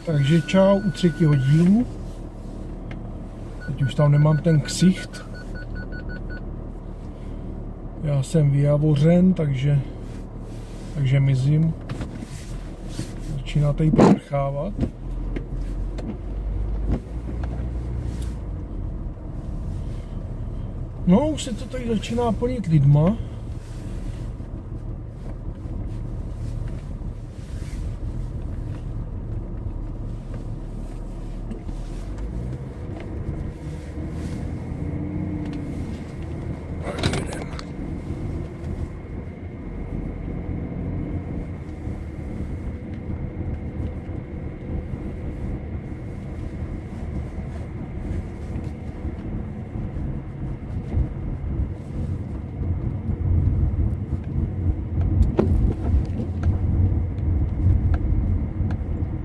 Takže čau u třetího dílu. Teď už tam nemám ten ksicht. Já jsem vyjavořen, takže mizím. Začíná tady povrchávat. No, už se to tady začíná plnit lidma.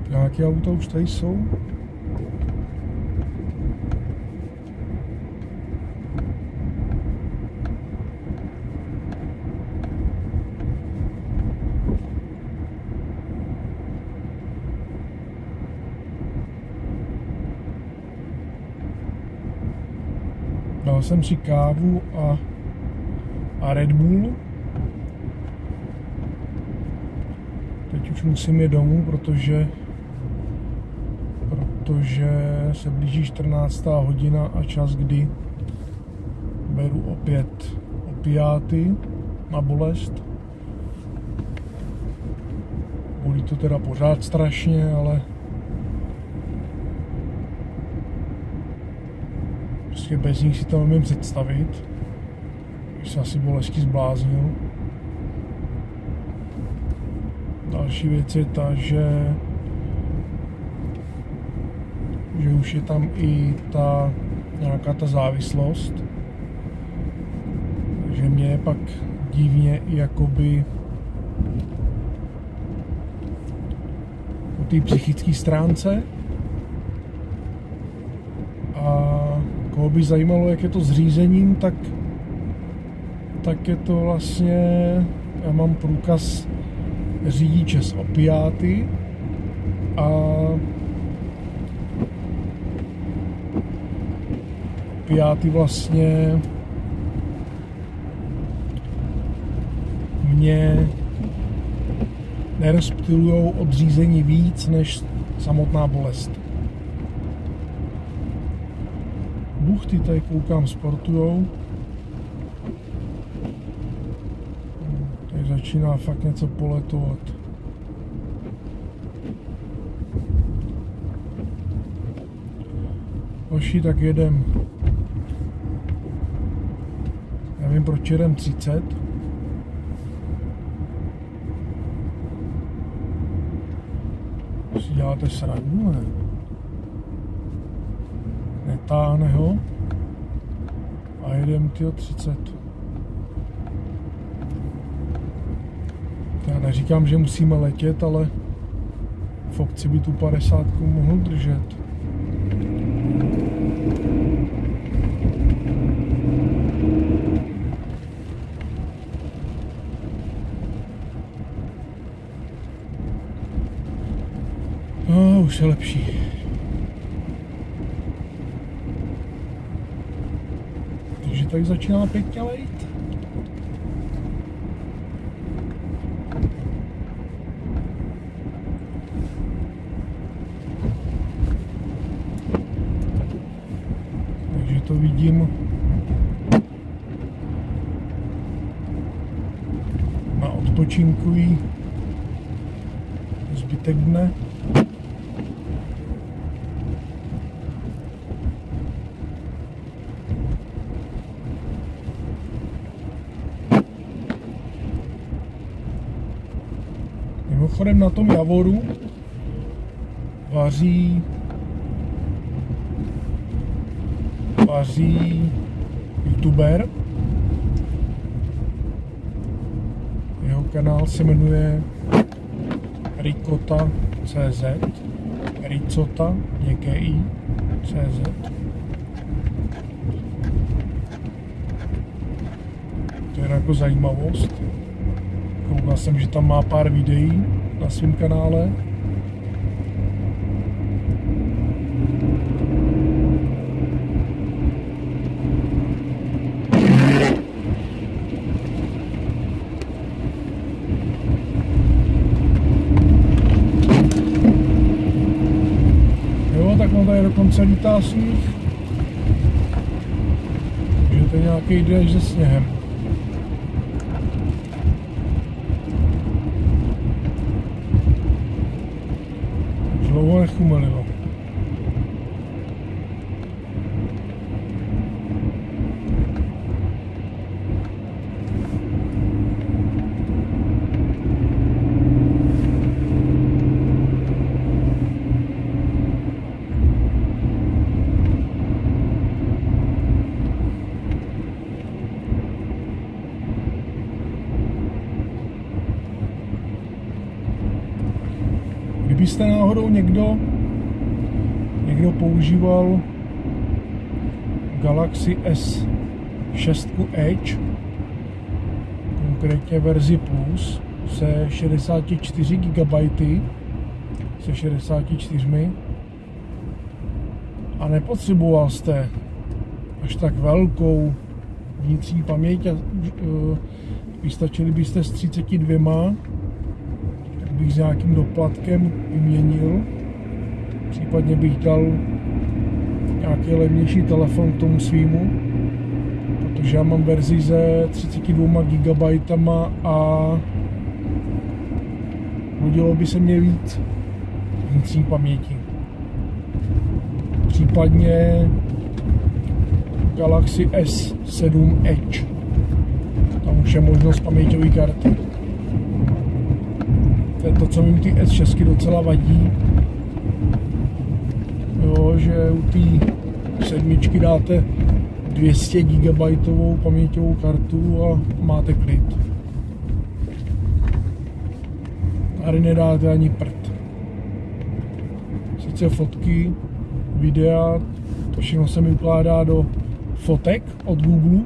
Nějaké auta už tady jsou. Dal jsem si kávu a Red Bull. Teď už musím jít domů, protože se blíží 14. hodina a čas, kdy beru opět opiáty na bolest. Bolí to teda pořád strašně, ale prostě bez nich si to nemůžu představit. Už se asi bolesti zbláznil. Další věc je ta, že už je tam i nějaká ta závislost, takže mě je pak divně i jakoby po té psychické stránce. A koho by zajímalo, jak je to s řízením, tak je to vlastně, já mám průkaz řidiče s opiáty a opiáty vlastně mě nerozptylujou od řízení víc než samotná bolest. Buchty tady koukám sportujou. Tady začíná fakt něco poletovat. Hoši, tak jedem. Nevím, proč jedem 30. Si děláte srandu, ne? Netáhne ho. A jedem tyho 30. Já neříkám, že musíme letět, ale v obci by tu 50 mohl držet. Už je lepší. Takže tady začíná pěkně lejt. Takže to vidím na odpočinkový zbytek dne. Mimochodem na tom Javoru vaří youtuber. Jeho kanál se jmenuje Ricota.cz Ricota, CZ. To je jako zajímavost. Koukal jsem, že tam má pár videí na svém kanále. slunce lítá sníh. Takže to je nějaký déšť se sněhem. Dlouho nechumelilo. Kdybyste náhodou někdo používal Galaxy S6 Edge, konkrétně verzi Plus, se 64 GB, se 64, a nepotřeboval jste až tak velkou vnitřní paměť a vystačili byste s 32, tak bych s nějakým doplatkem vyměnil. Případně bych dal nějaký levnější telefon k tomu svýmu, protože já mám verzi se 32 GB a hodilo by se mě víc vnitřní paměti. Případně Galaxy S7 Edge. Tam už je možnost paměťové karty. To je to, co mi ty S6 docela vadí. Jo, že u té sedmičky dáte 200 GB paměťovou kartu a máte klid. Tady nedáte ani prd. Sice fotky, videa, to všechno se mi ukládá do fotek od Google,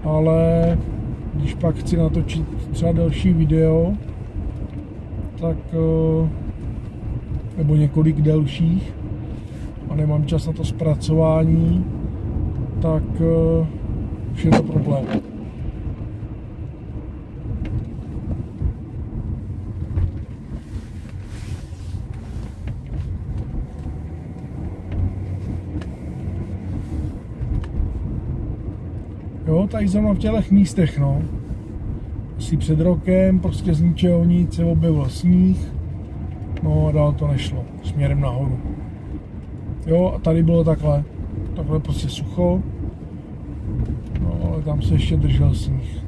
ale když pak chci natočit třeba další video, tak nebo několik delších a nemám čas na to zpracování, tak už je to problém. Jo, tady zrovna v těchto místech, no. Asi před rokem prostě z ničeho nic se objevil sníh, no a dál to nešlo, směrem nahoru. Jo, a tady bylo takhle prostě sucho, no ale tam se ještě držel sníh.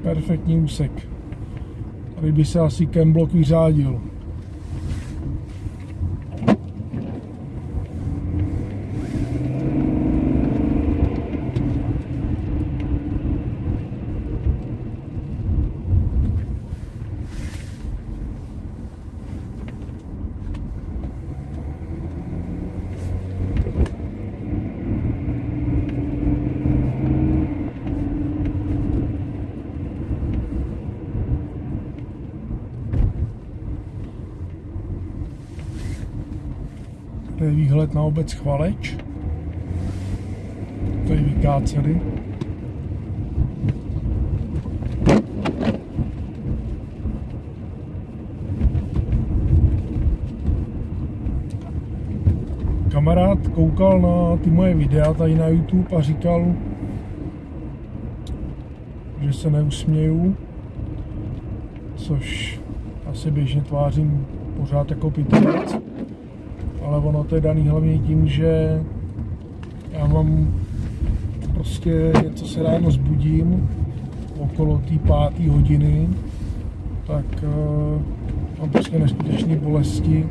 Perfektní úsek. Tady by se asi Camblok vyřádil. To je výhled na obec Chvaleč. Tady vykáceli. Kamarád koukal na ty moje videa tady na YouTube a říkal, že se neusměju, což asi běžně tvářím pořád jako pitomec. Ale ono to je daný hlavně tím, že já mám prostě něco, se ráno zbudím okolo té 5. hodiny, tak mám prostě neskutečné bolesti.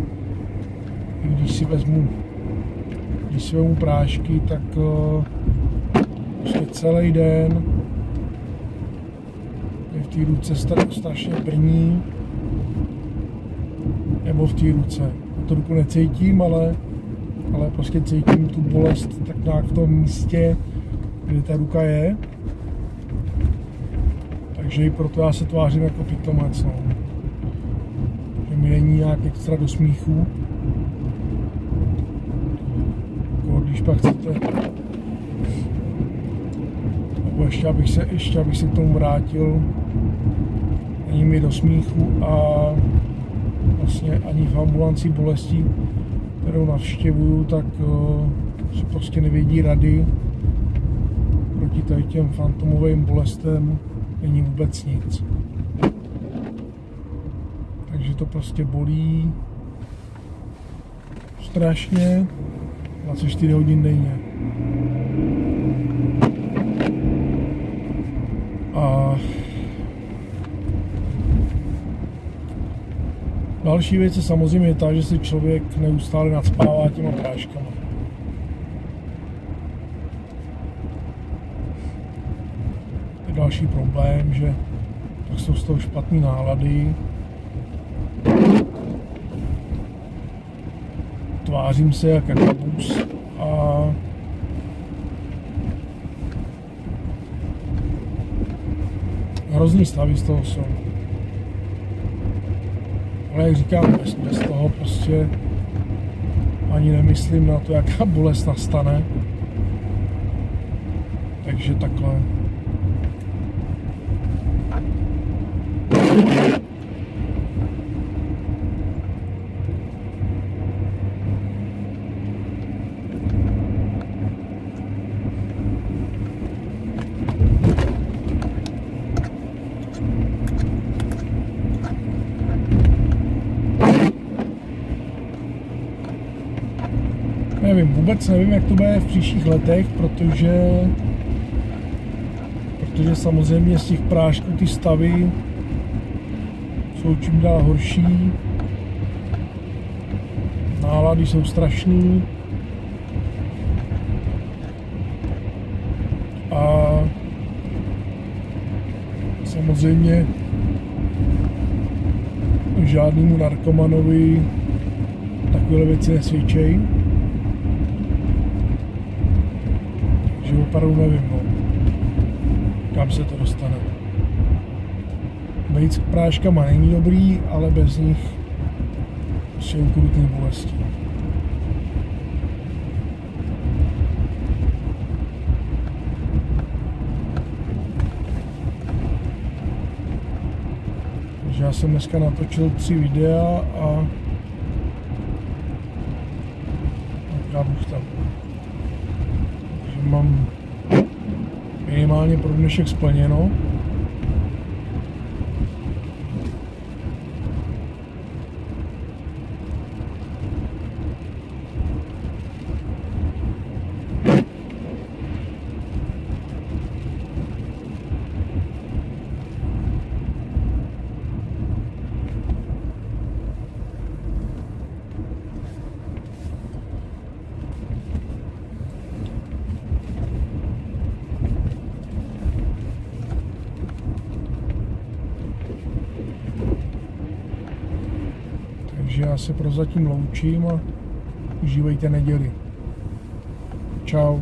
I když si vezmu prášky, tak prostě celý den je v té ruce strašně brní, nebo v té ruce. Tu ruku necítím, ale prostě cítím tu bolest tak nějak v tom místě, kde ta ruka je. Takže i proto já se tvářím jako pitomec, no. Že mi není nějak extra do smíchu. když pak chcete. Nebo ještě abych se k tomu vrátil, není mi do smíchu a vlastně ani v ambulanci bolestí, kterou navštěvuju, tak si prostě nevědí rady. Proti tady těm fantomovým bolestem není vůbec nic. Takže to prostě bolí strašně 24 hodin denně. A další věc je samozřejmě ta, že se člověk neustále nacpává těma práškama. Je další problém, že tak jsou z toho špatné nálady. Tvářím se jak kabus a hrozný stavy z toho jsou. Ale jak říkám, bez toho prostě ani nemyslím na to, jaká bolest nastane. Takže takhle. Vůbec nevím, jak to bude v příštích letech, protože samozřejmě z těch prášků ty stavy jsou čím dál horší, nálady jsou strašný a samozřejmě žádnému narkomanovi takové věci nesvědčejí. Že opravdu nevím, no, kam se to dostane. Bejt s práškama není dobrý, ale bez nich jsou ukrutné bolesti. Takže já jsem dneska natočil 3 videa a já bych tam. Mám minimálně pro dnešek splněno. Takže já se prozatím loučím a užívejte neděli. Čau.